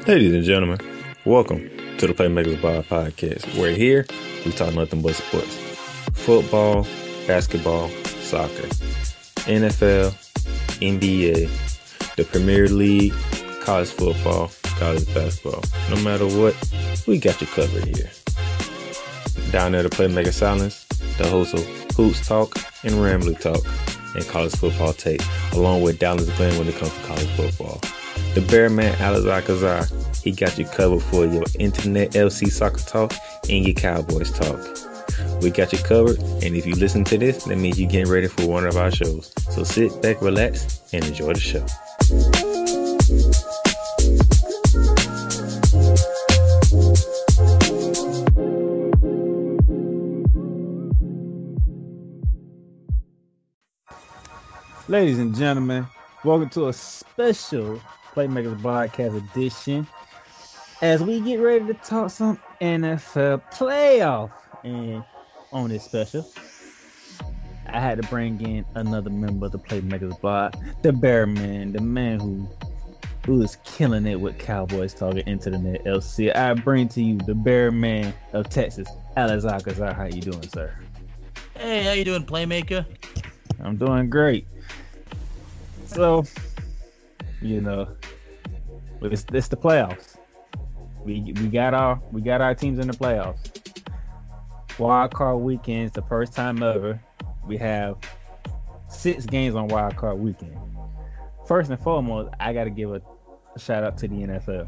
Ladies and gentlemen, welcome to the Playmakerz Blog podcast, where here we talk nothing but sports. Football, basketball, soccer, NFL, NBA, the Premier League, college football, college basketball. No matter what, we got you covered here. Down there, the Playmaker Sallins, the host of Hoops Talk and Rambly Talk and college football take, along with Dallas Glenn when it comes to college football. The Bear Man, Al-Kazzaz, he got you covered for your internet LC soccer talk and your Cowboys talk. We got you covered, and if you listen to this, that means you're getting ready for one of our shows. So sit back, relax, and enjoy the show. Ladies and gentlemen, welcome to a special Playmakerz Podcast edition as we get ready to talk some NFL playoff. And on this special, I had to bring in another member of the Playmakerz Blog, the Bear Man, the man who is killing it with Cowboys talking Internet LC. I bring to you the Bear Man of Texas, Al-Kazzaz. How you doing, sir? Hey, how you doing, Playmaker? I'm doing great. So, you know, it's the playoffs. We got our teams in the playoffs. Wildcard Weekend is the first time ever we have 6 games on Wildcard Weekend. First and foremost, I got to give a shout out to the NFL.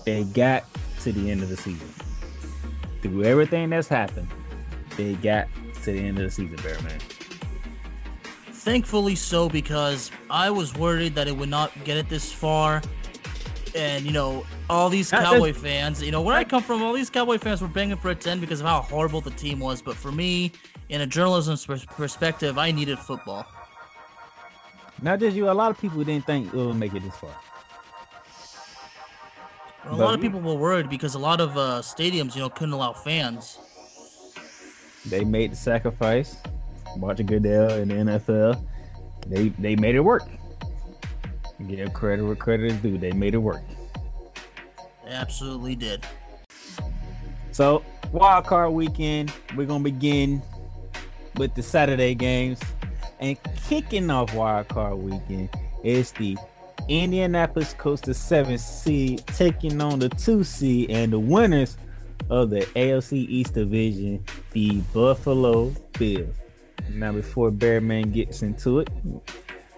They got to the end of the season. Through everything that's happened, they got to the end of the season, Bear Man. Thankfully so, because I was worried that it would not get it this far. And, you know, all these Cowboy fans, you know, where I come from, all these Cowboy fans were banging for a 10 because of how horrible the team was. But for me, in a journalism perspective, I needed football. Not just you, a lot of people didn't think it would make it this far. A lot of people were worried because a lot of stadiums, you know, couldn't allow fans. They made the sacrifice. Roger Goodell and the NFL, they made it work. Give credit where credit is due. They made it work. They absolutely did. So, Wildcard Weekend, we're going to begin with the Saturday games. And kicking off Wildcard Weekend is the Indianapolis Colts, the 7th seed, taking on the 2 seed and the winners of the AFC East Division, the Buffalo Bills. Now, before Bear Man gets into it,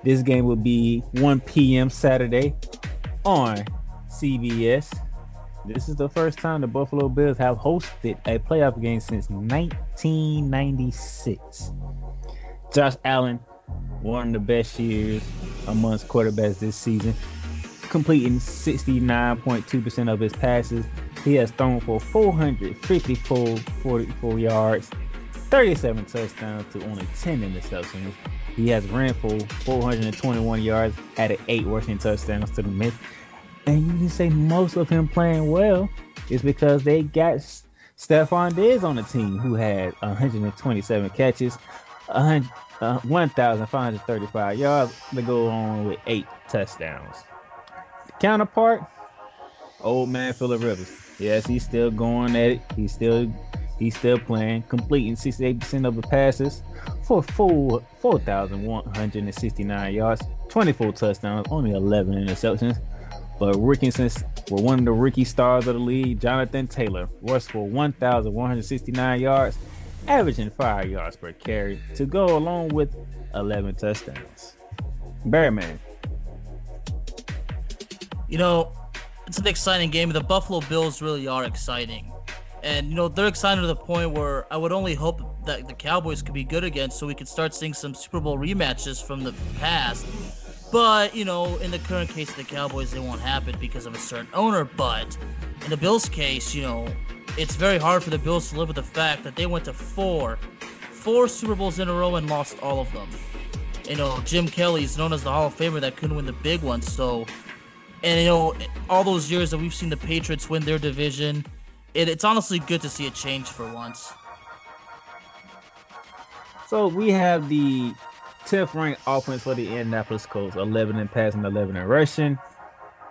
this game will be 1 p.m. Saturday on CBS. This is the first time the Buffalo Bills have hosted a playoff game since 1996. Josh Allen, one of the best years amongst quarterbacks this season, completing 69.2% of his passes. He has thrown for 444 yards, 37 touchdowns to only 10 interceptions. He has ran for 421 yards, added 8 rushing touchdowns to the mix. And you can say most of him playing well is because they got Stephon Diggs on the team, who had 127 catches, 1,535 yards to go on with 8 touchdowns. The counterpart, old man Phillip Rivers. Yes, he's still going at it. He's still playing, completing 68% of the passes for 4,169 yards, 24 touchdowns, only 11 interceptions. But for one of the rookie stars of the league, Jonathan Taylor, rushed for 1,169 yards, averaging 5 yards per carry to go along with 11 touchdowns. Bearman. You know, it's an exciting game. The Buffalo Bills really are exciting. And, you know, they're excited to the point where I would only hope that the Cowboys could be good again so we could start seeing some Super Bowl rematches from the past. But, you know, in the current case of the Cowboys, it won't happen because of a certain owner. But in the Bills' case, you know, it's very hard for the Bills to live with the fact that they went to four Super Bowls in a row and lost all of them. You know, Jim Kelly is known as the Hall of Famer that couldn't win the big one. So, and, you know, all those years that we've seen the Patriots win their division, it's honestly good to see a change for once. So we have the 10th ranked offense for the Indianapolis Colts, 11 in passing, 11 in rushing.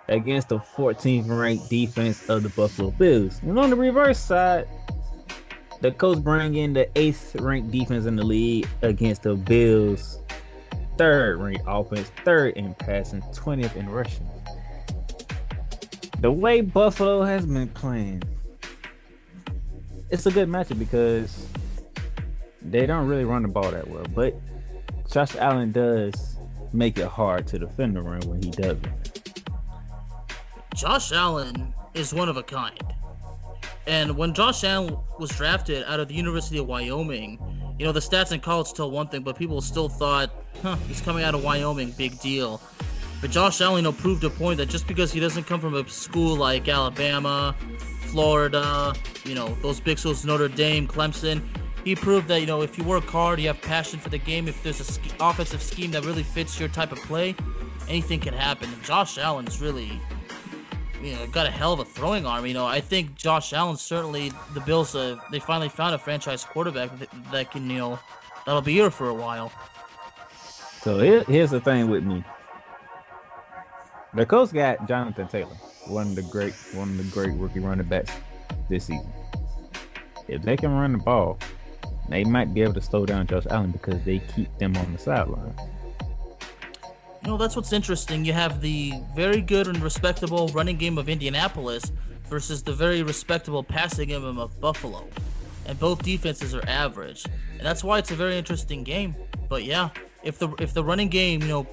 against the 14th ranked defense of the Buffalo Bills. And on the reverse side, the Colts bring in the 8th ranked defense in the league against the Bills' 3rd ranked offense, 3rd in passing, 20th in rushing. The way Buffalo has been playing, it's a good matchup because they don't really run the ball that well, but Josh Allen does make it hard to defend the run when he does it. Josh Allen is one of a kind. And when Josh Allen was drafted out of the University of Wyoming, the stats in college tell one thing, but people still thought, he's coming out of Wyoming, big deal. But Josh Allen, proved a point that just because he doesn't come from a school like Alabama, Florida, those big schools, Notre Dame, Clemson, he proved that, if you work hard, you have passion for the game, if there's an offensive scheme that really fits your type of play, anything can happen. And Josh Allen's really, got a hell of a throwing arm. I think Josh Allen, certainly the Bills, they finally found a franchise quarterback that can, that'll be here for a while. So here's the thing with me. The Colts got Jonathan Taylor, one of the great rookie running backs this season. If they can run the ball, they might be able to slow down Josh Allen because they keep them on the sideline. That's what's interesting. You have the very good and respectable running game of Indianapolis versus the very respectable passing game of Buffalo. And both defenses are average. And that's why it's a very interesting game. But yeah, if the running game,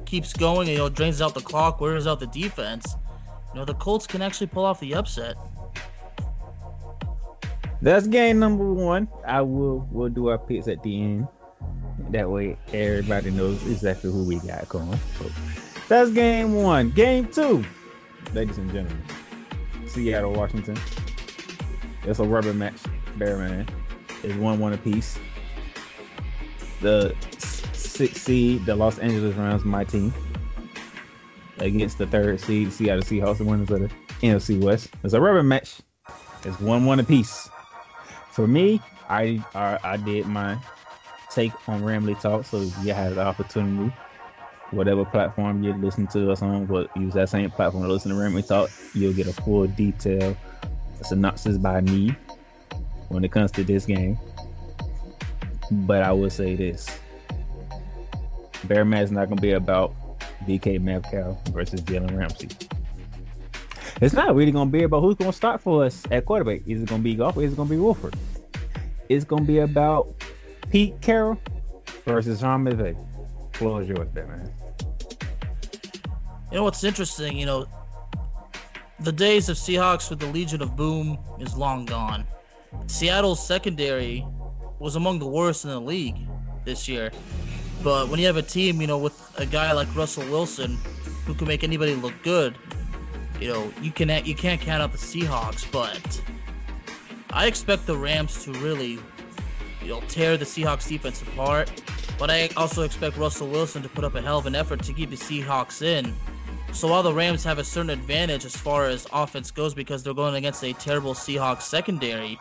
keeps going and, drains out the clock, wears out the defense, the Colts can actually pull off the upset. That's game number 1. We'll do our picks at the end. That way everybody knows exactly who we got going. So that's game 1. Game 2, ladies and gentlemen. Seattle, Washington. It's a rubber match. Bearman is 1-1 apiece. The 6th seed, the Los Angeles Rams, my team, against the 3rd seed, Seattle Seahawks, the winners of the NFC West. It's a rubber match. It's 1-1 apiece. For me, I did my take on Ramley Talk, so you have the opportunity, whatever platform you listen to us on, but use that same platform to listen to Ramley Talk. You'll get a full detail synopsis by me when it comes to this game. But I will say this: Bear match is not going to be about DK Metcalf versus Jalen Ramsey. It's not really going to be about who's going to start for us at quarterback. Is it going to be Goff or is it going to be Wolford? It's going to be about Pete Carroll versus Sean McVay. Floor is yours, Batman. What's interesting, the days of Seahawks with the Legion of Boom is long gone. Seattle's secondary was among the worst in the league this year. But when you have a team, with a guy like Russell Wilson who can make anybody look good, you can't count out the Seahawks. But I expect the Rams to really, tear the Seahawks defense apart. But I also expect Russell Wilson to put up a hell of an effort to keep the Seahawks in. So while the Rams have a certain advantage as far as offense goes because they're going against a terrible Seahawks secondary,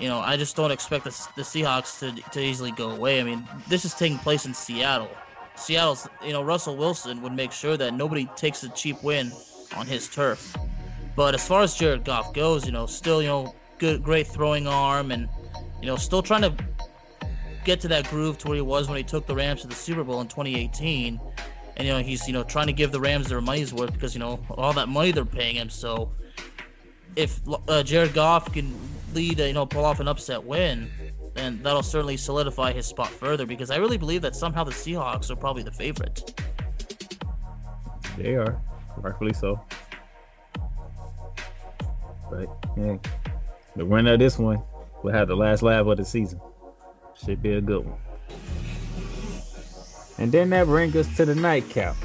I just don't expect the Seahawks to easily go away. I mean, this is taking place in Seattle. Seattle's, Russell Wilson would make sure that nobody takes a cheap win on his turf. But as far as Jared Goff goes, still, great throwing arm and, still trying to get to that groove to where he was when he took the Rams to the Super Bowl in 2018. And, he's, trying to give the Rams their money's worth because, all that money they're paying him. So if Jared Goff can lead, pull off an upset win, then that'll certainly solidify his spot further because I really believe that somehow the Seahawks are probably the favorite. They are, rightfully so. But, yeah, the winner of this one will have the last laugh of the season. Should be a good one. And then that brings us to the nightcap.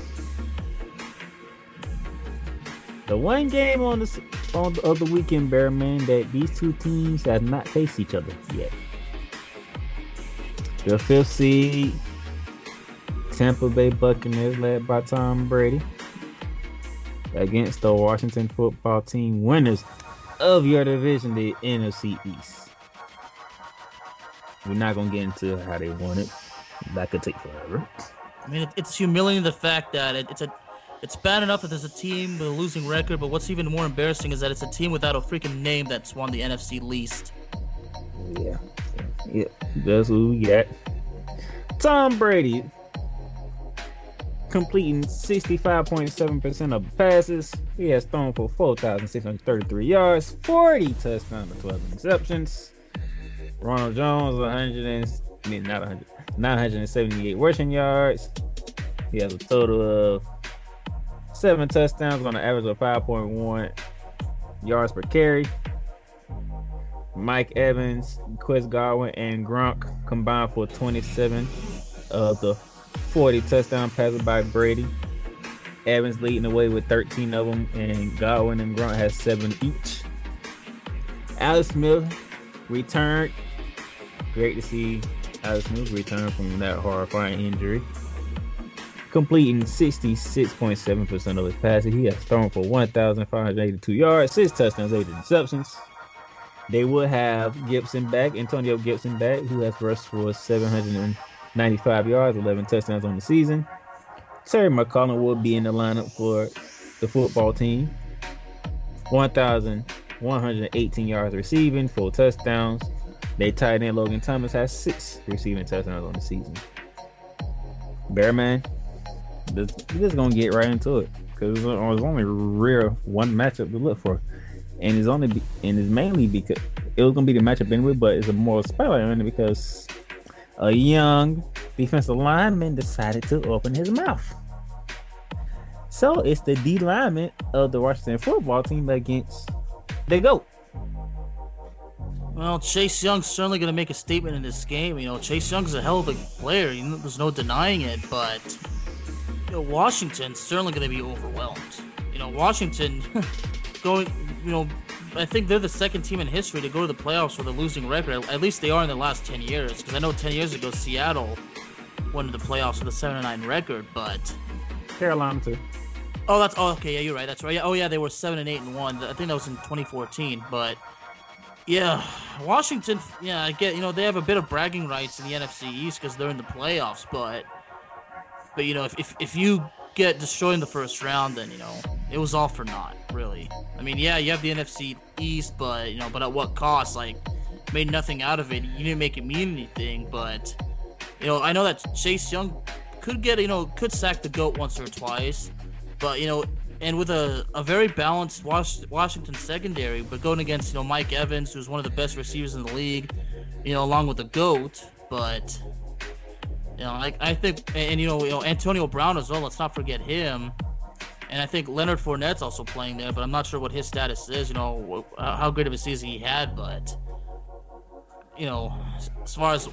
The one game on the weekend, Bearman, that these two teams have not faced each other yet. The 5th seed, Tampa Bay Buccaneers, led by Tom Brady, against the Washington football team, winners of your division, the NFC East. We're not going to get into how they won it. That could take forever. I mean, it's humiliating the fact that it's it's bad enough that there's a team with a losing record, but what's even more embarrassing is that it's a team without a freaking name that's won the NFC least. Yeah. That's who we got. Tom Brady completing 65.7% of passes. He has thrown for 4,633 yards, 40 touchdowns, and 12 interceptions. Ronald Jones, 978 rushing yards. He has a total of 7 touchdowns on an average of 5.1 yards per carry. Mike Evans, Chris Godwin, and Gronk combined for 27 of the 40 touchdown passes by Brady. Evans leading the way with 13 of them, and Godwin and Gronk has 7 each. Alex Smith returned. Great to see Alex Smith return from that horrifying injury. Completing 66.7% of his passes. He has thrown for 1,582 yards, 6 touchdowns, 8 interceptions. They will have Gibson back, Antonio Gibson back, who has rushed for 795 yards, 11 touchdowns on the season. Terry McCollum will be in the lineup for the football team. 1,118 yards receiving, 4 touchdowns. Their tight end Logan Thomas has 6 receiving touchdowns on the season. Bearman, we're just gonna get right into it because there's only one matchup to look for, and it's mainly because it was gonna be the matchup anyway, but it's a more spotlight on it because a young defensive lineman decided to open his mouth. So it's the D lineman of the Washington football team against the GOAT. Well, Chase Young's certainly going to make a statement in this game. Chase Young's a hell of a player. There's no denying it. But Washington's certainly going to be overwhelmed. Washington going. I think they're the second team in history to go to the playoffs with a losing record. At least they are in the last 10 years. Because I know 10 years ago Seattle went to the playoffs with a 7-9 record. But Carolina too. Okay. Yeah, you're right. That's right. Yeah, they were 7-8-1. I think that was in 2014. But yeah, Washington. Yeah, I get. They have a bit of bragging rights in the NFC East because they're in the playoffs. But if you get destroyed in the first round, then it was all for naught, really. I mean, yeah, you have the NFC East, but but at what cost? Like, made nothing out of it. You didn't make it mean anything. But I know that Chase Young could get could sack the GOAT once or twice, but and with a very balanced Washington secondary, but going against Mike Evans, who's one of the best receivers in the league, along with the GOAT. But I think, and Antonio Brown as well. Let's not forget him. And I think Leonard Fournette's also playing there, but I'm not sure what his status is. How great of a season he had, but as far as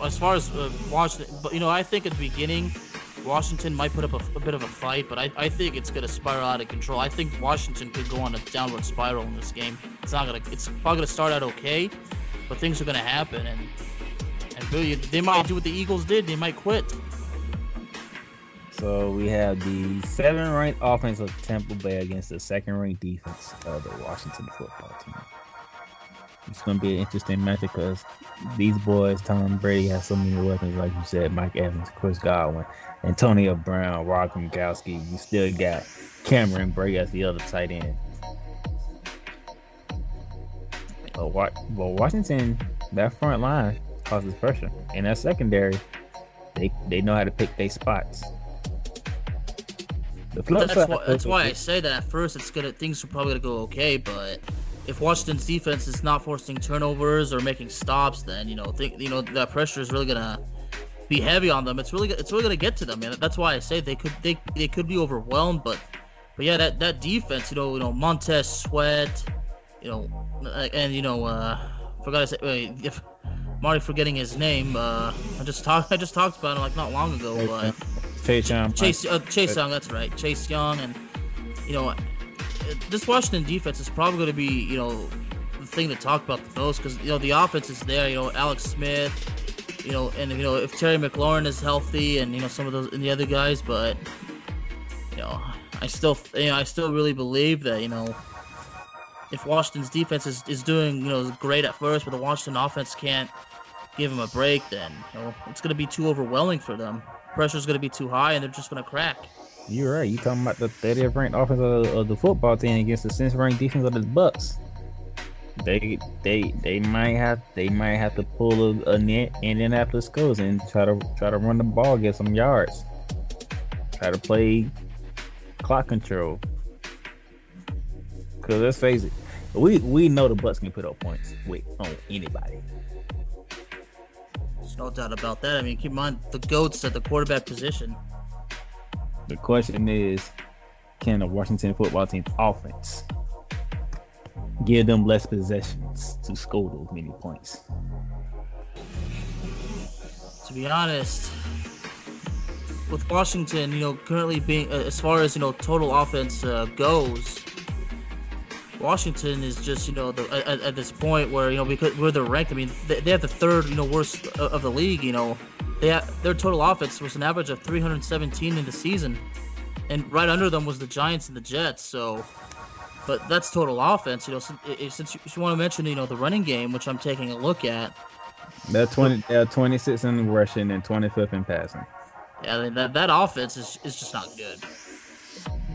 Washington, but I think at the beginning, Washington might put up a bit of a fight, but I think it's going to spiral out of control. I think Washington could go on a downward spiral in this game. It's probably going to start out okay, but things are going to happen, and really, they might do what the Eagles did. They might quit. So we have the 7th-ranked offense of Tampa Bay against the 2nd-ranked defense of the Washington football team. It's going to be an interesting match because these boys, Tom Brady, has so many weapons, like you said, Mike Evans, Chris Godwin, Antonio Brown, Rob Gronkowski. You still got Cameron Brate as the other tight end. But Washington, that front line causes pressure. And that secondary, they know how to pick their spots. That's why I say that at first things are probably gonna go okay, but if Washington's defense is not forcing turnovers or making stops, then that pressure is really gonna be heavy on them. It's really gonna get to them, man. That's why I say they could be overwhelmed, but yeah, that defense, Montez Sweat, forgot to say, if I'm already forgetting his name. I just talked about him like not long ago, but Chase Young. Chase Young, that's right. Chase Young, and this Washington defense is probably going to be the thing to talk about the most because the offense is there. Alex Smith, and if Terry McLaurin is healthy, and some of those and the other guys, but I still really believe that if Washington's defense is doing great at first, but the Washington offense can't give them a break, then it's going to be too overwhelming for them. Pressure's going to be too high, and they're just going to crack. You're right. You talking about the 30th ranked offense of the football team against the 6th ranked defense of the Bucks. They might have to pull a net Indianapolis Colts and try to run the ball, get some yards, try to play clock control. Cause let's face it, we know the Bucks can put up points on anybody. There's no doubt about that. I mean, keep in mind the GOATs at the quarterback position. The question is, can the Washington football team's offense give them less possessions to score those many points? To be honest, with Washington, currently being as far as total offense goes, Washington is just at this point where because where they're ranked. I mean, they have the third worst of the league. Their total offense was an average of 317 in the season, and right under them was the Giants and the Jets. So, but that's total offense. Since you want to mention the running game, which I'm taking a look at, they're 26th in rushing and 25th in passing. Yeah, that offense is just not good.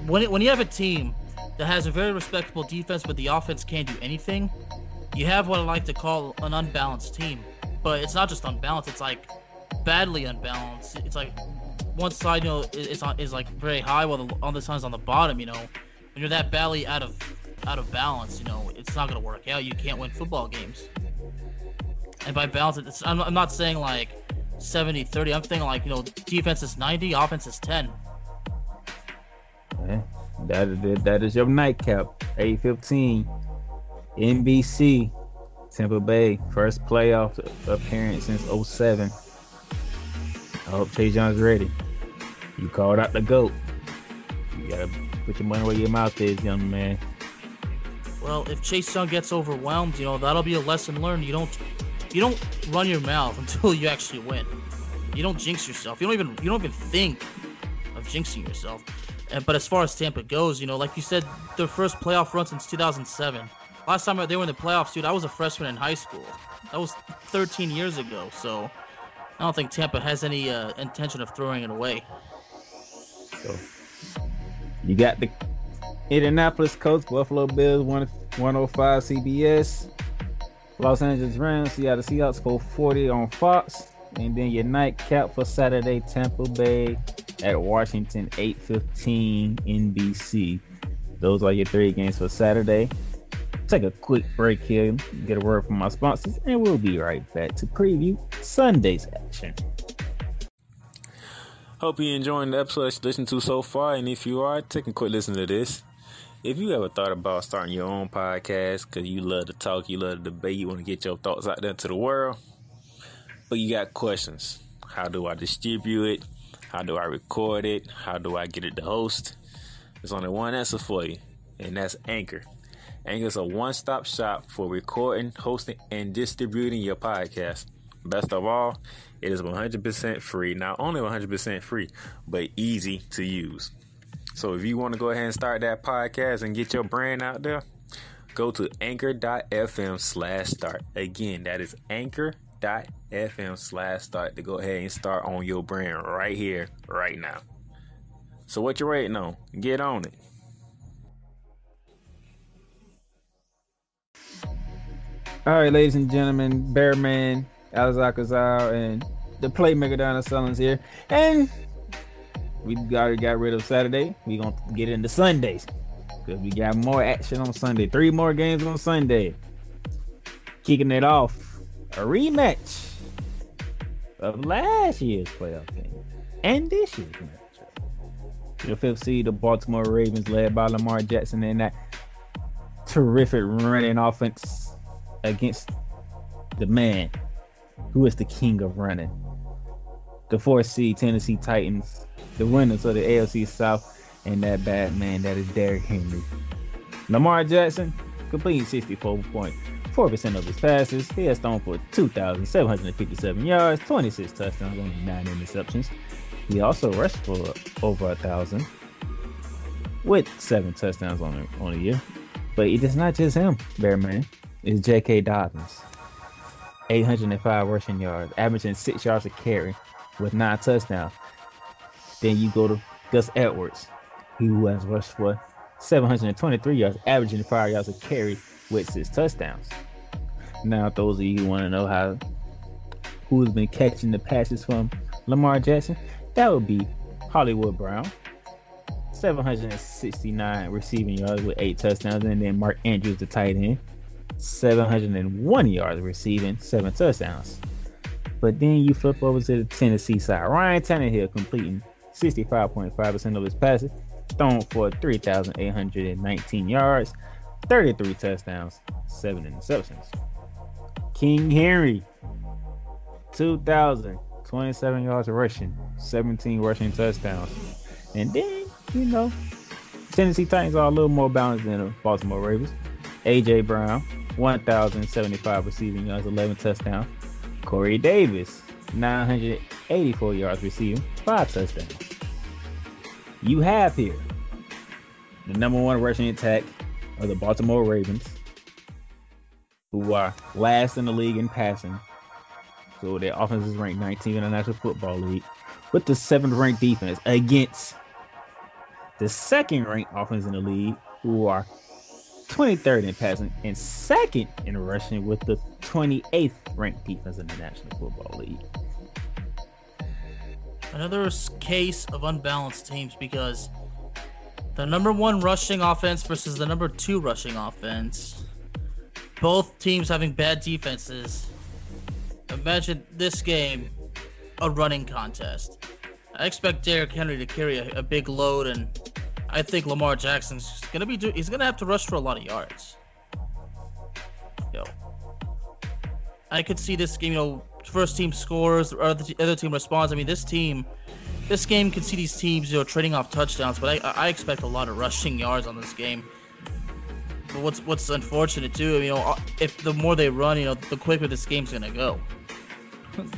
When you have a team that has a very respectable defense, but the offense can't do anything, you have what I like to call an unbalanced team. But it's not just unbalanced; it's like badly unbalanced. It's like one side, is like very high, while the other side's on the bottom. When you're that badly out of balance, it's not gonna work out. You can't win football games. And by balance, I'm not saying like 70-30. I'm thinking like defense is 90, offense is 10. Yeah. That is your nightcap. 8:15, NBC, Tampa Bay, first playoff appearance since 2007. I hope Chase Young's ready. You called out the GOAT. You gotta put your money where your mouth is, young man. Well, if Chase Young gets overwhelmed, that'll be a lesson learned. You don't run your mouth until you actually win. You don't jinx yourself. You don't even think of jinxing yourself. But as far as Tampa goes, like you said, their first playoff run since 2007. Last time they were in the playoffs, dude, I was a freshman in high school. That was 13 years ago. So I don't think Tampa has any intention of throwing it away. So you got the Indianapolis Colts, Buffalo Bills, 105 CBS, Los Angeles Rams, Seattle Seahawks, 440 on Fox, and then your nightcap for Saturday, Tampa Bay at Washington, 8:15 NBC. Those are your 3 games for Saturday. Take a quick break here, get a word from my sponsors, and we'll be right back to preview Sunday's action. Hope you're enjoying the episode that you listened to so far, and if you are, take a quick listen to this. If you ever thought about starting your own podcast because you love to talk, you love to debate, you want to get your thoughts out there to the world, but you got questions. How do I distribute it? How do I record it? How do I get it to host? There's only one answer for you, and that's Anchor. Anchor is a one-stop shop for recording, hosting, and distributing your podcast. Best of all, it is 100% free. Not only 100% free, but easy to use. So if you want to go ahead and start that podcast and get your brand out there, go to anchor.fm/start. Again, that is anchor.fm/start to go ahead and start on your brand right here, right now. So what you waiting on? Get on it. All right, ladies and gentlemen, Bearman, Al-Kazzaz, and the Playmaker down at Sallins here. And we already got rid of Saturday. We're going to get into Sundays because we got more action on Sunday. 3 more games on Sunday. Kicking it off, a rematch of last year's playoff game and this year's matchup. The 5th seed, the Baltimore Ravens, led by Lamar Jackson, and that terrific running offense against the man who is the king of running. The 4th seed, Tennessee Titans, the winners of the AFC South, and that bad man that is Derrick Henry. Lamar Jackson completing 64.4% of his passes. He has thrown for 2,757 yards, 26 touchdowns, only 9 interceptions. He also rushed for over 1,000 with 7 touchdowns on the year. But it is not just him, Bearman. It's J.K. Dobbins. 805 rushing yards, averaging 6 yards a carry with 9 touchdowns. Then you go to Gus Edwards, who has rushed for 723 yards, averaging 5 yards a carry with 6 touchdowns. Now, those of you who want to know who's been catching the passes from Lamar Jackson, that would be Hollywood Brown, 769 receiving yards with 8 touchdowns, and then Mark Andrews, the tight end, 701 yards receiving, 7 touchdowns. But then you flip over to the Tennessee side. Ryan Tannehill completing 65.5% of his passes, thrown for 3,819 yards, 33 touchdowns, 7 interceptions. King Henry, 2,027 yards rushing, 17 rushing touchdowns. And then, Tennessee Titans are a little more balanced than the Baltimore Ravens. A.J. Brown, 1,075 receiving yards, 11 touchdowns. Corey Davis, 984 yards receiving, 5 touchdowns. You have here the number 1 rushing attack of the Baltimore Ravens, who are last in the league in passing. So their offense is ranked 19th in the National Football League, with the 7th ranked defense against the 2nd ranked offense in the league, who are 23rd in passing and 2nd in rushing, with the 28th ranked defense in the National Football League. Another case of unbalanced teams, because the number 1 rushing offense versus the number 2 rushing offense, both teams having bad defenses. Imagine this game, a running contest. I expect Derrick Henry to carry a big load, and I think Lamar Jackson's he's gonna have to rush for a lot of yards. I could see this game, first team scores, or the other team responds. I mean, this game could see these teams, trading off touchdowns, but I expect a lot of rushing yards on this game. But what's unfortunate too, if the more they run, the quicker this game's gonna go.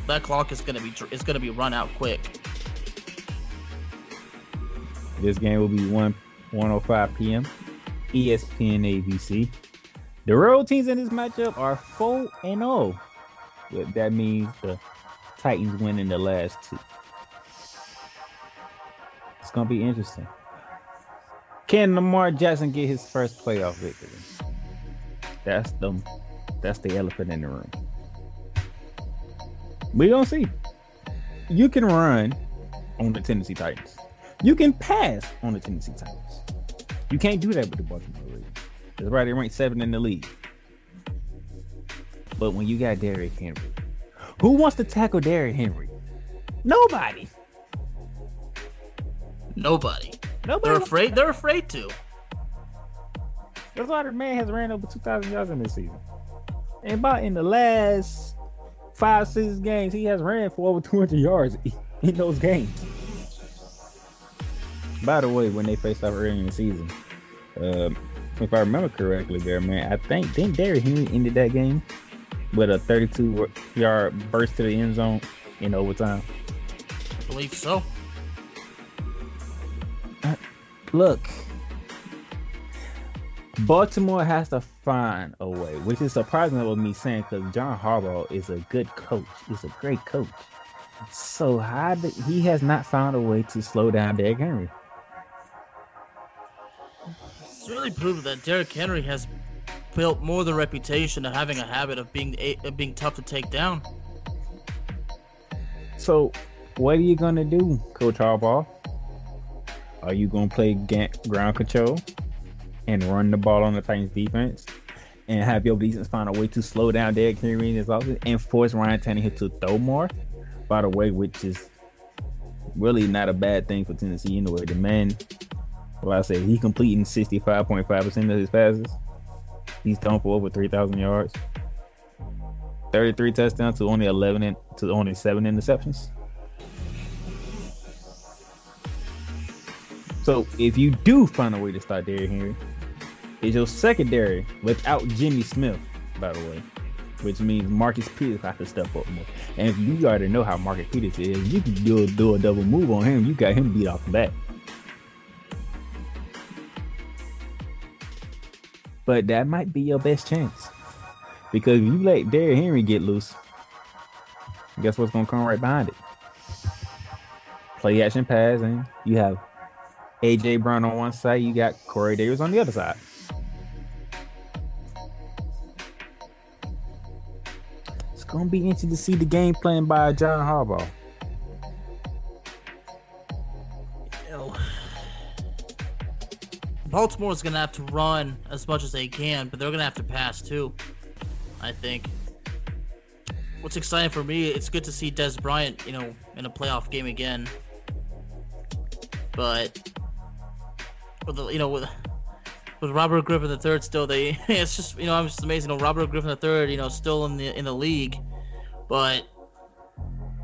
That clock is gonna be run out quick. This game will be 1:05 p.m. ESPN ABC. The road teams in this matchup are 4-0. That means the Titans winning the last 2. It's gonna be interesting. Can Lamar Jackson get his first playoff victory? That's the elephant in the room. We gonna see. You can run on the Tennessee Titans. You can pass on the Tennessee Titans. You can't do that with the Baltimore Ravens. That's right, they ranked 7 in the league. But when you got Derrick Henry, who wants to tackle Derrick Henry? Nobody. They're afraid to. That's why the man has ran over 2,000 yards in this season. And about in the last 5-6 games, he has ran for over 200 yards in those games. By the way, when they faced off early in the season, if I remember correctly there, man, I think Derrick Henry ended that game with a 32-yard burst to the end zone in overtime. I believe so. Look, Baltimore has to find a way, which is surprising with me saying, because John Harbaugh is a good coach. He's a great coach. So he has not found a way to slow down Derrick Henry. It's really proven that Derrick Henry has built more the reputation of having a habit of being tough to take down. So, what are you gonna do, Coach Harbaugh? Are you gonna play ground control and run the ball on the Titans defense, and have your defense find a way to slow down Derrick Henry in his offense and force Ryan Tannehill to throw more? By the way, which is really not a bad thing for Tennessee anyway. The man, like I said, he completing 65.5% of his passes. He's thrown for over 3,000 yards, 33 touchdowns to only 7 interceptions. So if you do find a way to start Derrick Henry, it's your secondary without Jimmy Smith, by the way, which means Marcus Peters has to step up more. And if you already know how Marcus Peters is, you can do a double move on him. You got him beat off the bat. But that might be your best chance, because if you let Derrick Henry get loose, guess what's going to come right behind it? Play action pass, and you have AJ Brown on one side, you got Corey Davis on the other side. It's gonna be interesting to see the game plan by John Harbaugh. Baltimore's gonna have to run as much as they can, but they're gonna have to pass too, I think. What's exciting for me, it's good to see Des Bryant, in a playoff game again. But with Robert Griffin III still, it's just I'm just amazing. Robert Griffin III, still in the league, but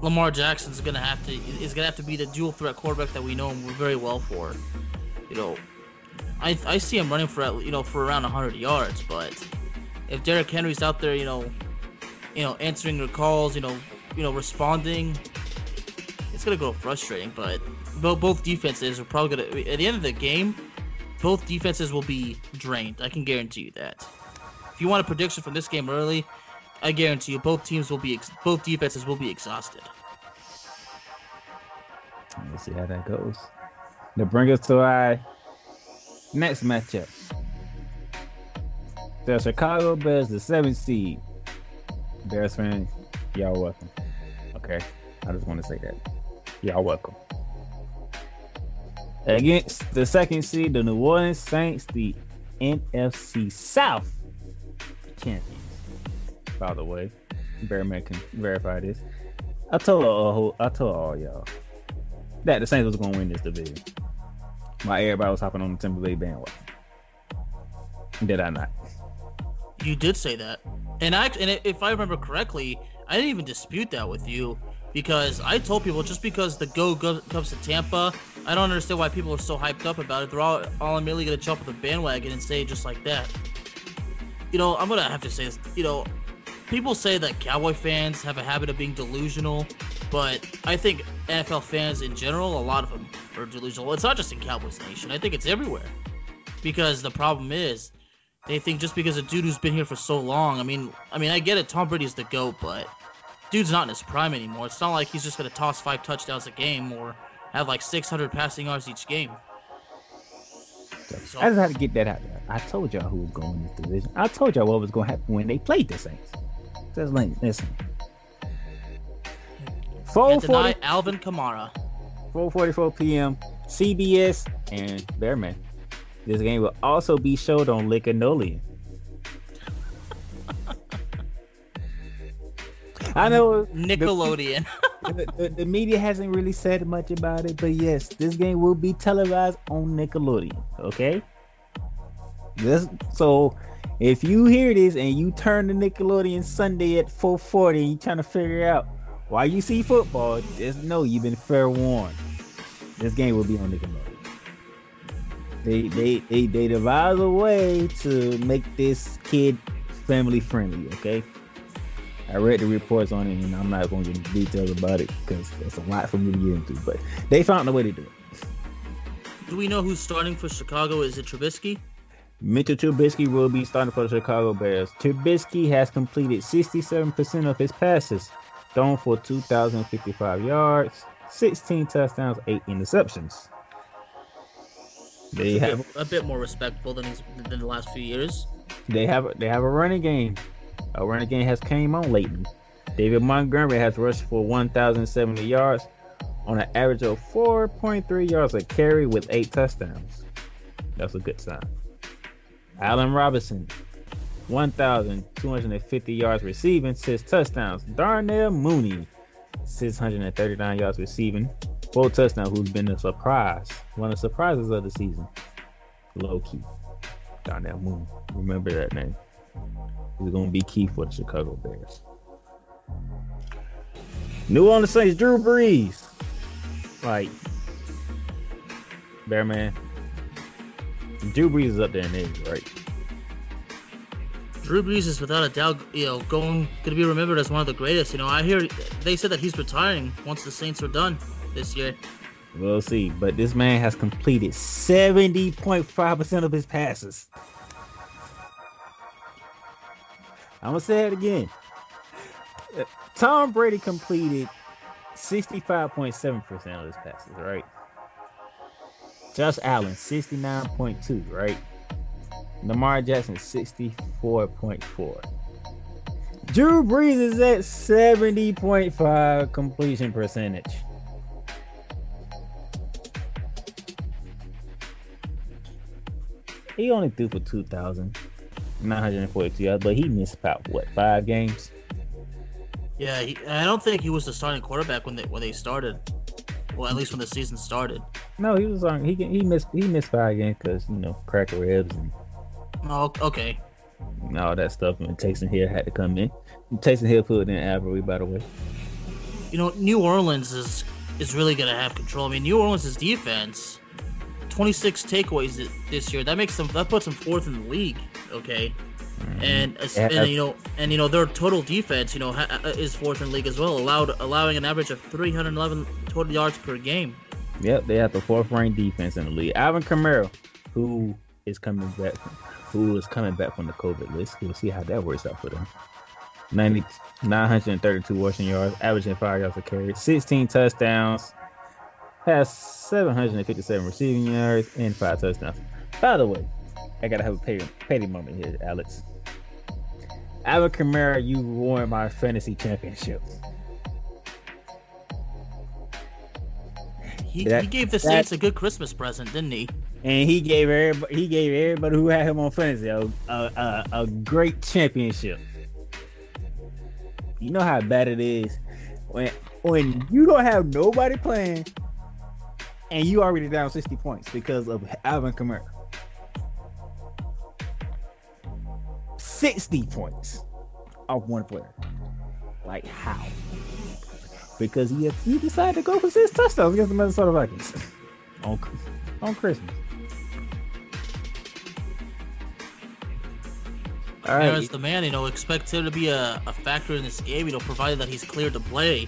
Lamar Jackson's gonna have to be the dual threat quarterback that we know him very well for. I see him running for around 100 yards, but if Derrick Henry's out there, answering their calls, responding, it's gonna go frustrating. But both defenses are probably gonna, at the end of the game, both defenses will be drained. I can guarantee you that. If you want a prediction from this game early, I guarantee you both defenses will be exhausted. Let's see how that goes. To bring us to our next matchup, the Chicago Bears, the 7th seed. Bears fans, y'all welcome. Okay, I just want to say that. Y'all welcome. Against the 2nd seed, the New Orleans Saints, the NFC South champions. By the way, Bearman can verify this. I told all y'all that the Saints was going to win this division. While everybody was hopping on the Tampa Bay bandwagon. Did I not? You did say that. And if I remember correctly, I didn't even dispute that with you, because I told people just because the go comes to Tampa, I don't understand why people are so hyped up about it. They're all immediately going to jump on the bandwagon and say it just like that. I'm going to have to say this. People say that Cowboy fans have a habit of being delusional, but I think NFL fans in general, a lot of them are delusional. It's not just in Cowboys Nation. I think it's everywhere. Because the problem is, they think just because a dude who's been here for so long, I mean, I get it, Tom Brady's the GOAT, but dude's not in his prime anymore. It's not like he's just going to toss 5 touchdowns a game or have like 600 passing yards each game. So, I just had to get that out there. I told y'all who was going to win this division. I told y'all what was going to happen when they played the Saints. Just listen. 4:40 Alvin Kamara. 4:44 p.m. CBS and Bearman. This game will also be showed on Nickelodeon. I know Nickelodeon. The media hasn't really said much about it, but yes, this game will be televised on Nickelodeon. Okay. So if you hear this and you turn to Nickelodeon Sunday at 4:40 and you're trying to figure out why you see football, just know you've been fair warned. This game will be on Nickelodeon. They devise a way to make this kid family friendly. Okay. I read the reports on it, and I'm not going to get into details about it because there's a lot for me to get into. But they found a way to do it. Do we know who's starting for Chicago? Is it Trubisky? Mitchell Trubisky will be starting for the Chicago Bears. Trubisky has completed 67% of his passes, thrown for 2,055 yards, 16 touchdowns, 8 interceptions. They have a bit more respectable than the last few years. They have a running game. A running game has came on lately. David Montgomery has rushed for 1,070 yards on an average of 4.3 yards a carry with 8 touchdowns. That's a good sign. Allen Robinson, 1,250 yards receiving, 6 touchdowns. Darnell Mooney, 639 yards receiving, 4 touchdowns, who's been a surprise. One of the surprises of the season. Low key. Darnell Mooney. Remember that name. He's going to be key for the Chicago Bears. New Orleans Saints, Drew Brees. Like, Bearman. Drew Brees is up there in age, right? Drew Brees is without a doubt, going to be remembered as one of the greatest. I hear they said that he's retiring once the Saints are done this year. We'll see. But this man has completed 70.5% of his passes. I'm going to say it again. Tom Brady completed 65.7% of his passes, right? Josh Allen, 69.2, right? Lamar Jackson, 64.4. Drew Brees is at 70.5 completion percentage. He only threw for 2,942 yards, but he missed about, 5 games? Yeah, I don't think he was the starting quarterback when they started. Well, at least when the season started. No, he was on. He missed 5 games because crack ribs and okay. all that stuff. And Taysom Hill had to come in. Taysom Hill put in Avery, by the way. New Orleans is really gonna have control. I mean, New Orleans' defense, 26 takeaways this year. That puts them 4th in the league. Okay. And their total defense, is 4th in the league as well, allowing an average of 311 total yards per game. Yep, they have the 4th-ranked defense in the league. Alvin Kamara, who is coming back from the COVID list. We'll see how that works out for them. 932 rushing yards, averaging 5 yards a carry, 16 touchdowns, has 757 receiving yards, and 5 touchdowns. By the way, I gotta have a petty moment here, Alex. Alvin Kamara, you won my fantasy championship. He gave the Saints a good Christmas present, didn't he? And he gave everybody who had him on fantasy a great championship. You know how bad it is when you don't have nobody playing and you already down 60 points because of Alvin Kamara. 60 points off one player. Like how? Because he decided to go for 6 touchdowns against the Minnesota Vikings on Christmas. All right. As the man, expect him to be a factor in this game, provided that he's cleared to play.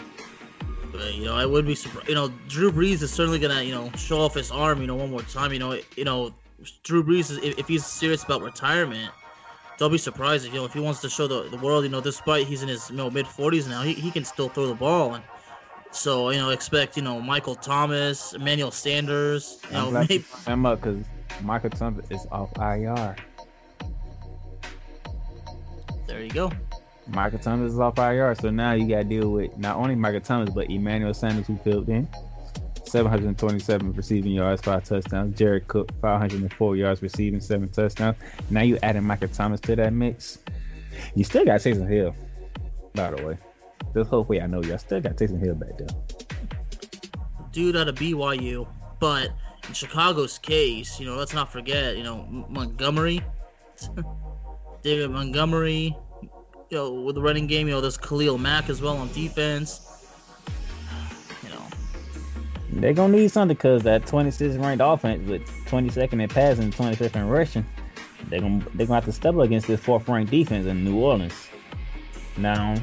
But, I would be surprised. Drew Brees is certainly gonna, show off his arm, one more time. Drew Brees is, if he's serious about retirement, don't be surprised if he wants to show the world, despite he's in his mid-40s now, he can still throw the ball. And so, expect, Michael Thomas, Emmanuel Sanders. Maybe I'm up because Michael Thomas is off IR. There you go. Michael Thomas is off IR, so now you got to deal with not only Michael Thomas, but Emmanuel Sanders, who filled in. 727 receiving yards, 5 touchdowns. Jared Cook, 504 yards receiving, 7 touchdowns. Now you adding Michael Thomas to that mix. You still got Taysom Hill, by the way. This whole way I know y'all still got Taysom Hill back there. Dude out of BYU, but in Chicago's case, let's not forget, Montgomery, David Montgomery, with the running game, there's Khalil Mack as well on defense. They're going to need something because that 26th ranked offense with 22nd in passing, 25th in rushing, they're going to have to step up against this 4th ranked defense in New Orleans. Now,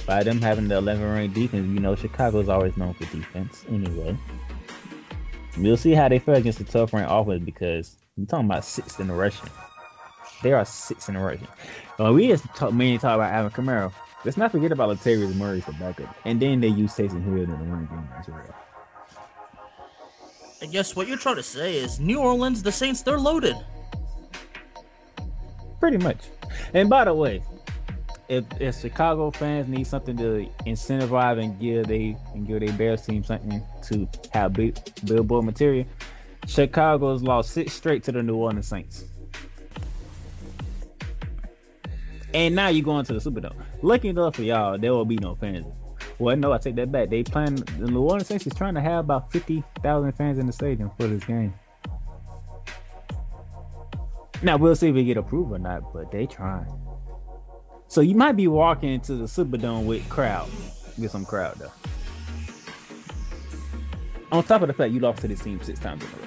by them having the 11th ranked defense, Chicago's always known for defense anyway. We'll see how they fare against the tough ranked offense because you're talking about 6th in the rushing. They are 6th in the rushing. We just mainly talk about Alvin Kamara. Let's not forget about Latavius Murray for backup. And then they use Taysom Hill in the running game as well. I guess what you're trying to say is New Orleans, the Saints, they're loaded. Pretty much. And by the way, if Chicago fans need something to incentivize and give their Bears team something to have billboard material, Chicago's lost 6 straight to the New Orleans Saints. And now you're going to the Superdome. Lucky enough for y'all, there will be no fans. Well, no, I take that back. The New Orleans Saints is trying to have about 50,000 fans in the stadium for this game. Now, we'll see if we get approved or not, but they trying. So you might be walking into the Superdome with some crowd, though. On top of the fact you lost to this team 6 times in a row.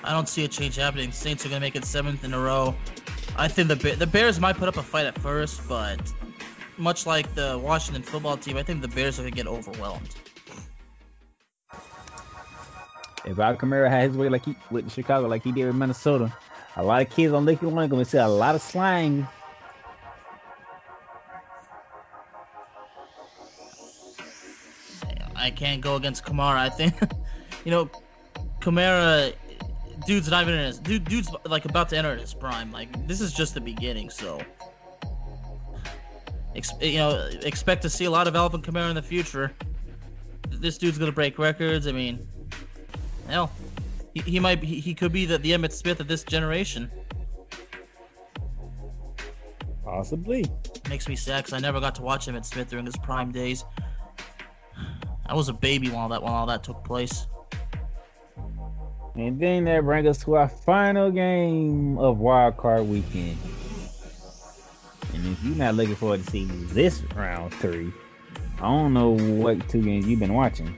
I don't see a change happening. Saints are going to make it 7th in a row. I think the Bears might put up a fight at first, but much like the Washington football team, I think the Bears are going to get overwhelmed. If Al Kamara had his way with Chicago like he did with Minnesota, a lot of kids on Lake One are going to see a lot of slang. I can't go against Kamara. I think, Kamara, dude's not even in his dude's like about to enter his prime. Like this is just the beginning. So, expect to see a lot of Alvin Kamara in the future. This dude's gonna break records. I mean, hell, he could be the Emmitt Smith of this generation. Possibly. Makes me sad because I never got to watch Emmitt Smith during his prime days. I was a baby when all that took place. And then that brings us to our final game of Wildcard Weekend. And if you're not looking forward to see this round 3, I don't know what 2 games you've been watching.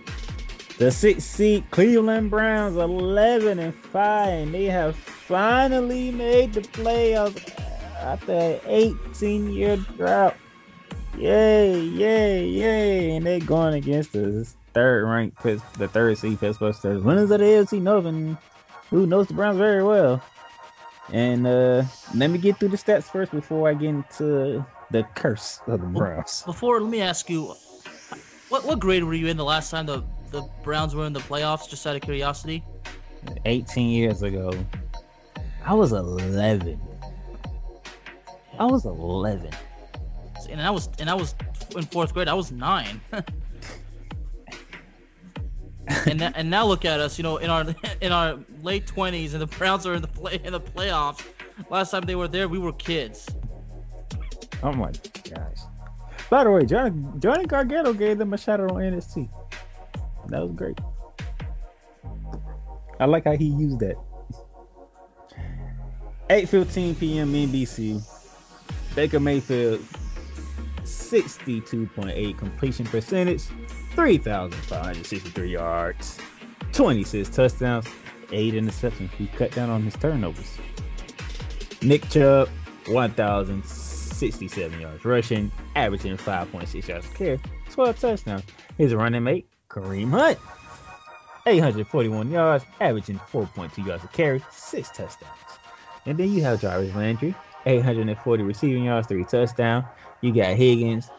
The 6th seed Cleveland Browns 11-5, and they have finally made the playoffs after an 18-year drought. Yay, yay, yay. And they're going against the third seed Pittsburgh Steelers, winners of the AFC North, and who knows the Browns very well. And let me get through the stats first before I get into the curse of the Browns. Let me ask you, what grade were you in the last time the Browns were in the playoffs, just out of curiosity? 18 years ago. I was 11. And I was in 4th grade. I was 9. and now look at us, in our late 20s, and the Browns are in the playoffs. Last time they were there, we were kids. Oh my gosh! By the way, Johnny Gargano gave them a shout out on NXT. That was great. I like how he used that. 8:15 p.m. NBC. Baker Mayfield, 62.8 completion percentage, 3,563 yards, 26 touchdowns, 8 interceptions. He cut down on his turnovers. Nick Chubb, 1,067 yards rushing, averaging 5.6 yards per carry, 12 touchdowns. His running mate, Kareem Hunt, 841 yards, averaging 4.2 yards per carry, 6 touchdowns. And then you have Jarvis Landry, 840 receiving yards, 3 touchdowns. You got Higgins,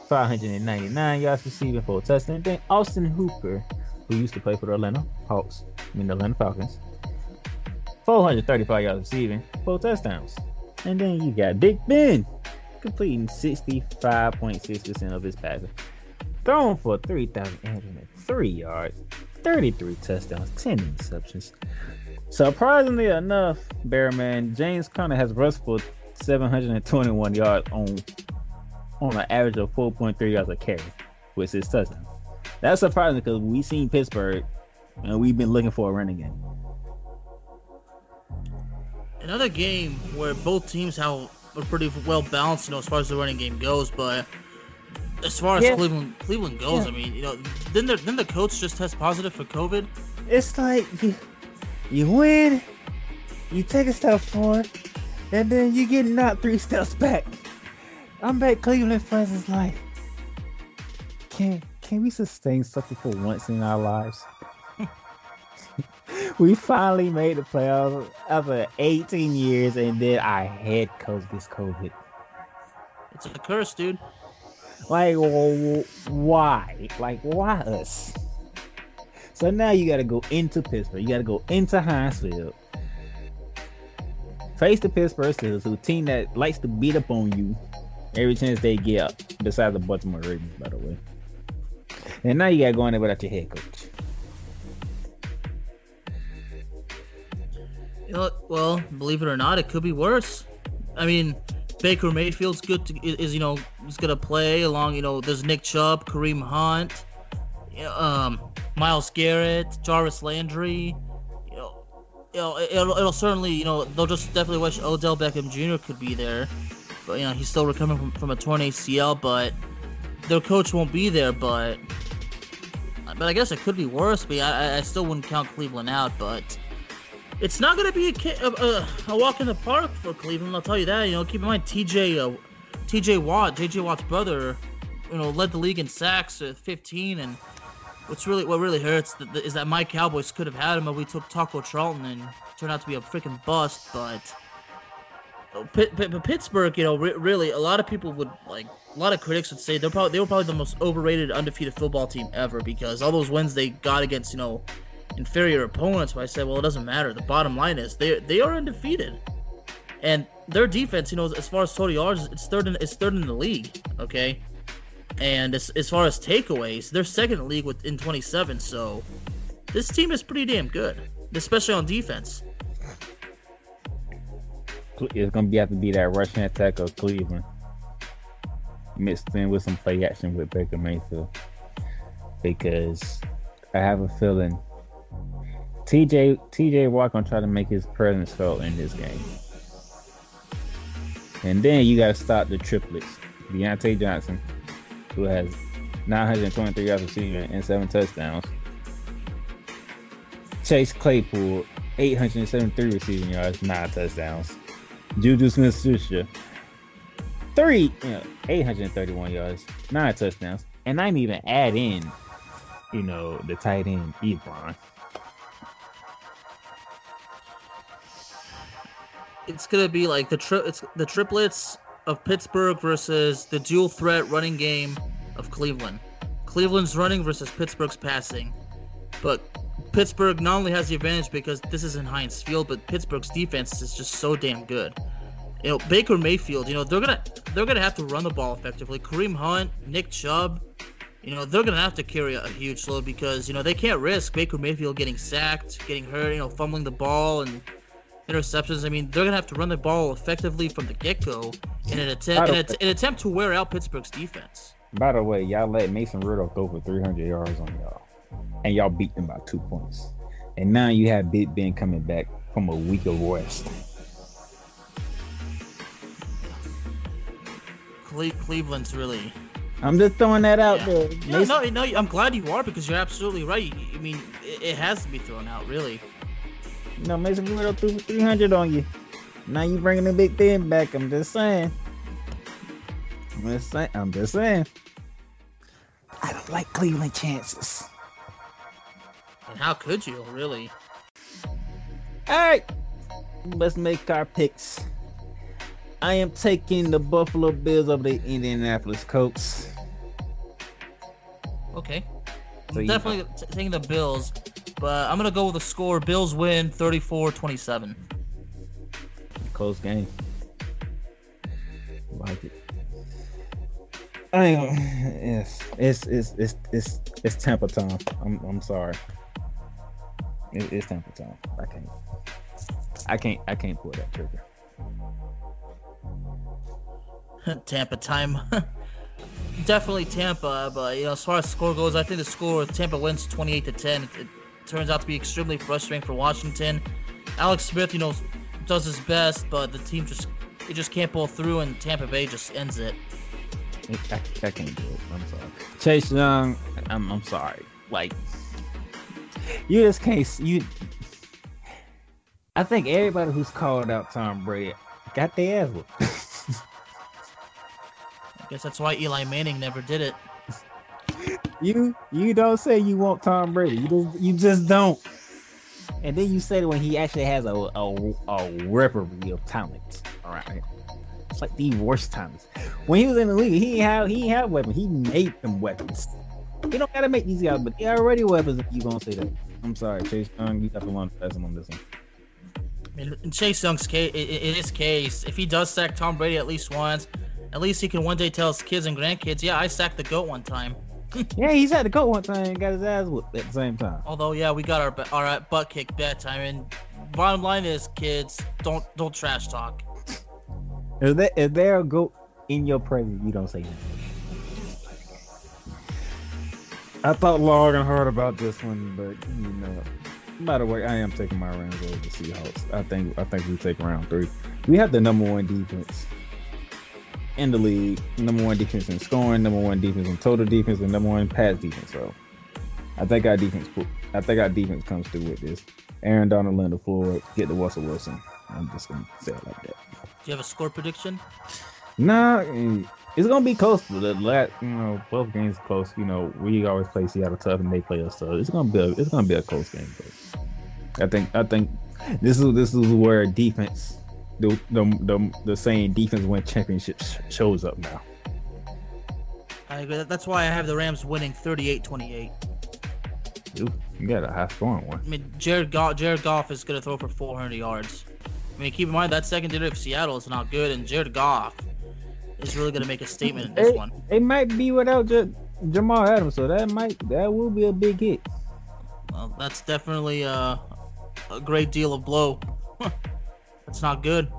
599 yards receiving, 4 touchdowns. And then Austin Hooper, who used to play for the Atlanta Falcons, 435 yards receiving, 4 touchdowns. And then you got Big Ben, completing 65.6% of his passes, thrown for 3,803 yards, 33 touchdowns, 10 interceptions. Surprisingly enough, Bearman, James Conner has rushed for 721 yards on an average of 4.3 yards a carry with his touchdown. That's surprising because we've seen Pittsburgh and we've been looking for a running game. Another game where both teams are pretty well balanced, as far as the running game goes, but as far as Cleveland goes, I mean, didn't the coach just test positive for COVID? It's like you win, you take a step forward, and then you get knocked 3 steps back. I'm back. Cleveland fans is like, can we sustain something for once in our lives? We finally made the playoffs after 18 years, and then our head coach gets COVID. It's a curse, dude. Like, why? Like, why us? So now you got to go into Pittsburgh. You got to go into Heinz Field. Face the Pittsburgh Steelers, who a team that likes to beat up on you every chance they get, besides the Baltimore Ravens, by the way. And now you got to go in there without your head coach. Well, believe it or not, it could be worse. I mean, Baker Mayfield's is gonna play along. There's Nick Chubb, Kareem Hunt, Myles Garrett, Jarvis Landry. It'll certainly, they'll just definitely wish Odell Beckham Jr. could be there, but he's still recovering from a torn ACL. But their coach won't be there. But I guess it could be worse. But I still wouldn't count Cleveland out. But it's not going to be a walk in the park for Cleveland, I'll tell you that. Keep in mind, J.J. Watt's brother, led the league in sacks at 15. And what really hurts is that my Cowboys could have had him, but we took Taco Charlton and turned out to be a freaking bust. But Pittsburgh, really, a lot of people would a lot of critics would say they were probably the most overrated undefeated football team ever because all those wins they got against inferior opponents. But I said, well, it doesn't matter. The bottom line is they are undefeated, and their defense, as far as total yards, it's third in the league. Okay, and as far as takeaways, they're second in the league in 27. So this team is pretty damn good, especially on defense. It's gonna have to be that rushing attack of Cleveland mixed in with some play action with Baker Mayfield, because I have a feeling TJ Watt gonna try to make his presence felt in this game, and then you gotta stop the triplets: Deontay Johnson, who has 923 yards receiving and 7 touchdowns; Chase Claypool, 873 receiving yards, 9 touchdowns; Juju Smith-Schuster, 831 yards, 9 touchdowns, and I didn't even add in, the tight end Ebron. It's gonna be like the triplets of Pittsburgh versus the dual threat running game of Cleveland. Cleveland's running versus Pittsburgh's passing, but Pittsburgh not only has the advantage because this is in Heinz Field, but Pittsburgh's defense is just so damn good. Baker Mayfield, they're gonna have to run the ball effectively. Kareem Hunt, Nick Chubb, they're gonna have to carry a huge load because they can't risk Baker Mayfield getting sacked, getting hurt, fumbling the ball and interceptions. I mean, they're gonna have to run the ball effectively from the get-go in an attempt to wear out Pittsburgh's defense. By the way, y'all let Mason Rudolph go for 300 yards on y'all, and y'all beat them by 2 points. And now you have Big Ben coming back from a week of rest. Cleveland's really... I'm just throwing that out there. Yeah, no, I'm glad you are because you're absolutely right. I mean, it has to be thrown out, really. Mason Rudolph threw 300 on you. Now you bringing the Big Ben back. I'm just saying. I'm just saying. I don't like Cleveland chances. And how could you, really? All right, let's make our picks. I am taking the Buffalo Bills over the Indianapolis Colts. Okay. So definitely taking the Bills, but I'm going to go with the score. Bills win 34-27. Close game. Like it. It's Tampa time. I'm sorry. It's Tampa time. I can't pull that trigger. Tampa time. Definitely Tampa, but as far as score goes, I think the score Tampa wins 28-10. It turns out to be extremely frustrating for Washington. Alex Smith, does his best, but the team just can't pull through, and Tampa Bay just ends it. I can't do it. I'm sorry. Chase Young, I'm sorry. You just can't. I think everybody who's called out Tom Brady got their ass whooped. I guess that's why Eli Manning never did it. You don't say you want Tom Brady. You just don't. And then you say that when he actually has a repertoire of talent. All right. It's like the worst talents. When he was in the league, he ain't have weapons. He made them weapons. He don't gotta make these guys, but they already weapons if you gonna say that. I'm sorry, Chase Young, you got to learn the lesson on this one. I mean, in Chase Young's case, in his case, if he does sack Tom Brady at least once, at least he can one day tell his kids and grandkids, yeah, I sacked the GOAT one time. Yeah, he's at the GOAT one time and got his ass whooped at the same time. Although, yeah, we got our butt kicked that time. And bottom line is, kids, don't trash talk. If there a GOAT in your presence, you don't say nothing. I thought long and hard about this one, but by the way, I am taking my Rams over the Seahawks. I think we take round 3. We have the number 1 defense in the league, number 1 defense in scoring, number 1 defense in total defense, and number 1 pass defense. So I think our defense comes through with this. Aaron Donald, Leonard Floyd, get the Russell Wilson. I'm just gonna say it like that. Do you have a score prediction? Nah, it's gonna be close. Both games close. We always play Seattle tough, and they play us tough. It's gonna be a close game. But I think this is where defense the saying defense win championships shows up now. I agree. That's why I have the Rams winning 38-28. You got a high scoring one. I mean, Jared Goff is going to throw for 400 yards. I mean, keep in mind that secondary of Seattle is not good, and Jared Goff is really going to make a statement in this one. It might be without Jamal Adams, so that will be a big hit. Well, that's definitely a great deal of blow. That's not good.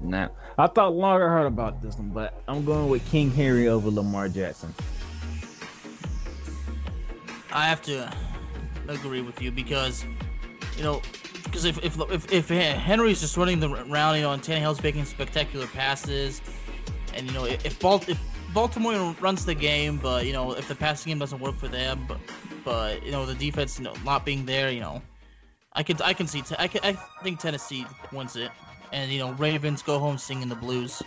Now, I thought longer hard about this one, but I'm going with King Henry over Lamar Jackson. I have to agree with you because if Henry's just running the round, and Tannehill's making spectacular passes, and if Baltimore runs the game, but if the passing game doesn't work for them, but the defense not being there, I think Tennessee wins it, and Ravens go home singing the blues.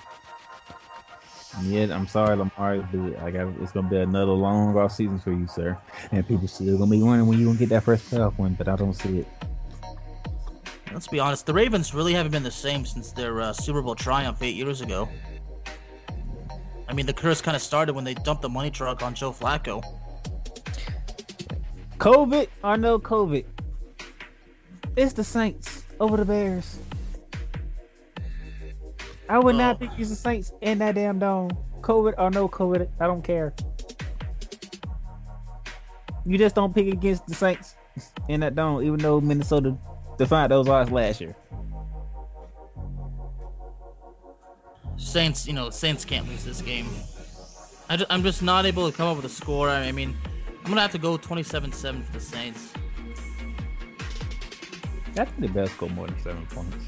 Yeah, I'm sorry, Lamar, but it's gonna be another long off season for you, sir. And people still gonna be wondering when you gonna get that first playoff win, but I don't see it. Let's be honest, the Ravens really haven't been the same since their Super Bowl triumph 8 years ago. I mean, the curse kind of started when they dumped the money truck on Joe Flacco. COVID or no COVID, it's the Saints over the Bears. I would not think it's the Saints in that damn dome. COVID or no COVID, I don't care. You just don't pick against the Saints in that dome, even though Minnesota defied those odds last year. Saints can't lose this game. I'm just not able to come up with a score. I mean, I'm going to have to go 27-7 for the Saints. I think the best score more than 7 points.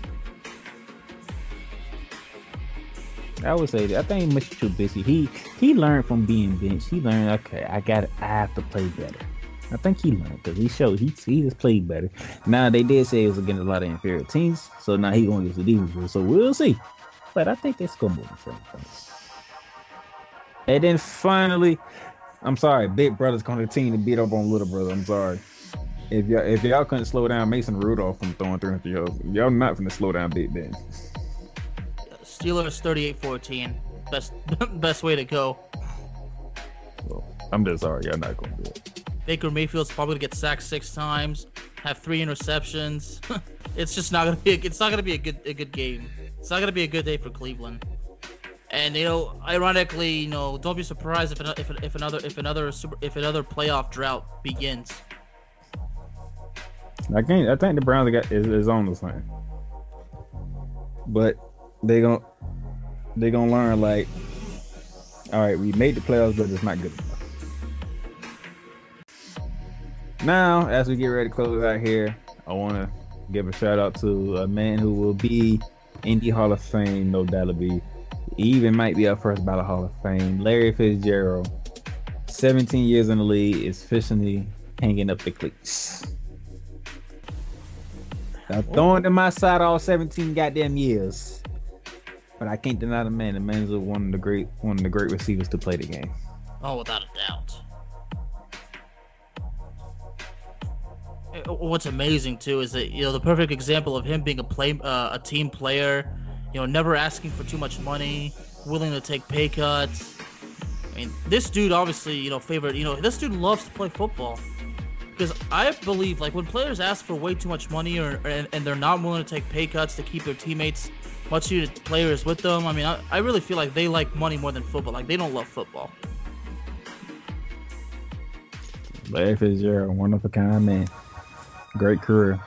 I would say that. I think Mr. Trubisky, he learned from being benched. He learned, okay, I have to play better. I think he learned because he just played better. Now they did say it was against a lot of inferior teams, so now he going to get the defense. So we'll see. But I think they score more than 7 points. And then finally, I'm sorry, big brother's going to continue to beat up on little brother. I'm sorry. If y'all couldn't slow down Mason Rudolph from throwing 300 yards, y'all not going to slow down Big Ben. Steelers 38-14. Best way to go. Well, I'm just sorry, y'all not going to do it. Baker Mayfield's probably going to get sacked 6 times, have 3 interceptions. It's just not going to be. It's not going to be a good game. It's not going to be a good day for Cleveland. And ironically, don't be surprised if another playoff drought begins. I think the Browns is on the same. But they gonna learn, like, all right, we made the playoffs, but it's not good enough. Now, as we get ready to close out here, I want to give a shout out to a man who will be in the Hall of Fame, no doubt. He even might be our first ballot Hall of Fame. Larry Fitzgerald, 17 years in the league, is officially hanging up the cleats. I'm throwing to my side all 17 goddamn years. But I can't deny the man. The man's one of the great receivers to play the game. Oh, without a doubt. What's amazing too is that the perfect example of him being a team player, never asking for too much money, willing to take pay cuts. I mean, this dude obviously this dude loves to play football. Because I believe, like, when players ask for way too much money and they're not willing to take pay cuts to keep their teammates, much needed players with them, I mean, I really feel like they like money more than football. Like, they don't love football. Larry Fitzgerald, one of a kind man. Great career.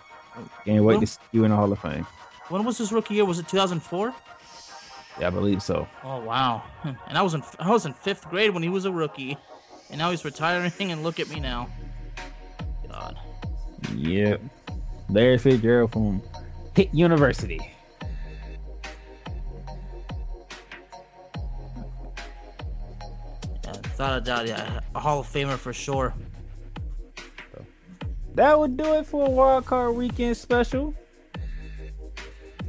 Can't wait to see you in the Hall of Fame. When was his rookie year? Was it 2004? Yeah, I believe so. Oh, wow. And I was in 5th grade when he was a rookie, and now he's retiring, and look at me now. God. Yep. Larry Fitzgerald from Pitt University. Yeah, without a doubt, yeah. A Hall of Famer for sure. That would do it for a Wildcard Weekend Special.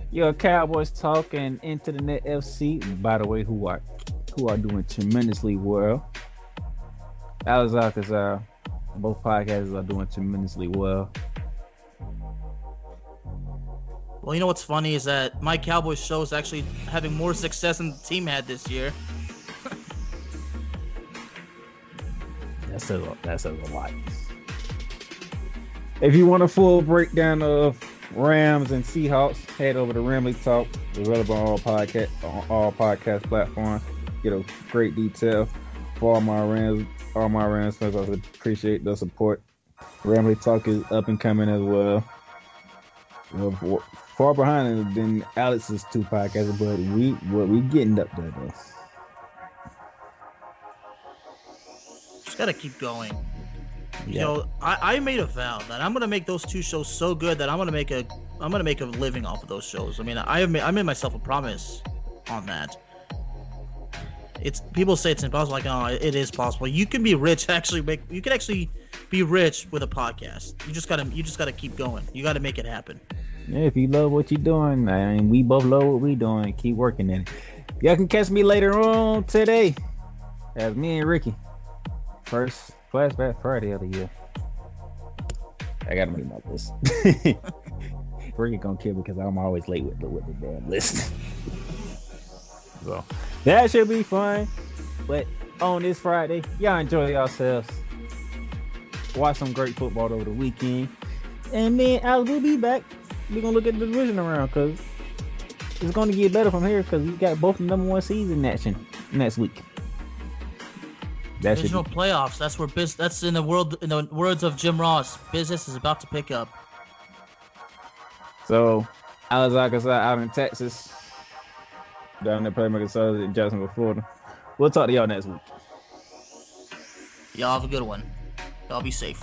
Your Cowboys talk and Into the Net FC. By the way, who are doing tremendously well. Al-Kazzaz. Both podcasts are doing tremendously well. Well, you know what's funny is that my Cowboys show is actually having more success than the team had this year. That says a lot. If you want a full breakdown of Rams and Seahawks, head over to Ramley Talk. Available on all podcast platforms. Get a great detail for all my Rams fans. I appreciate the support. Ramley Talk is up and coming as well. We're far behind than Alex's 2 podcasts, but we getting up there though. Just gotta keep going. You know, I made a vow that I'm gonna make those 2 shows so good that I'm gonna make a living off of those shows. I mean, I made myself a promise on that. People say it's impossible. Like, oh, it is possible. You can be rich. You can actually be rich with a podcast. You just gotta keep going. You gotta make it happen. Yeah, if you love what you're doing, and we both love what we're doing, keep working at it. Y'all can catch me later on today as me and Ricky. First Flashback Friday of the year. I gotta make my list. Ricky gonna kill me because I'm always late with the damn list. So that should be fun. But on this Friday, y'all enjoy yourselves. Watch some great football over the weekend. And then Alex will be back. We're gonna look at the division around because it's gonna get better from here because we got both the number 1 seeds in action next week. Divisional playoffs. That's where that's in the words of Jim Ross. Business is about to pick up. So Al-Kazzaz out in Texas. Down there Playmakerz in Jacksonville, Florida. We'll talk to y'all next week. Y'all have a good one. Y'all be safe.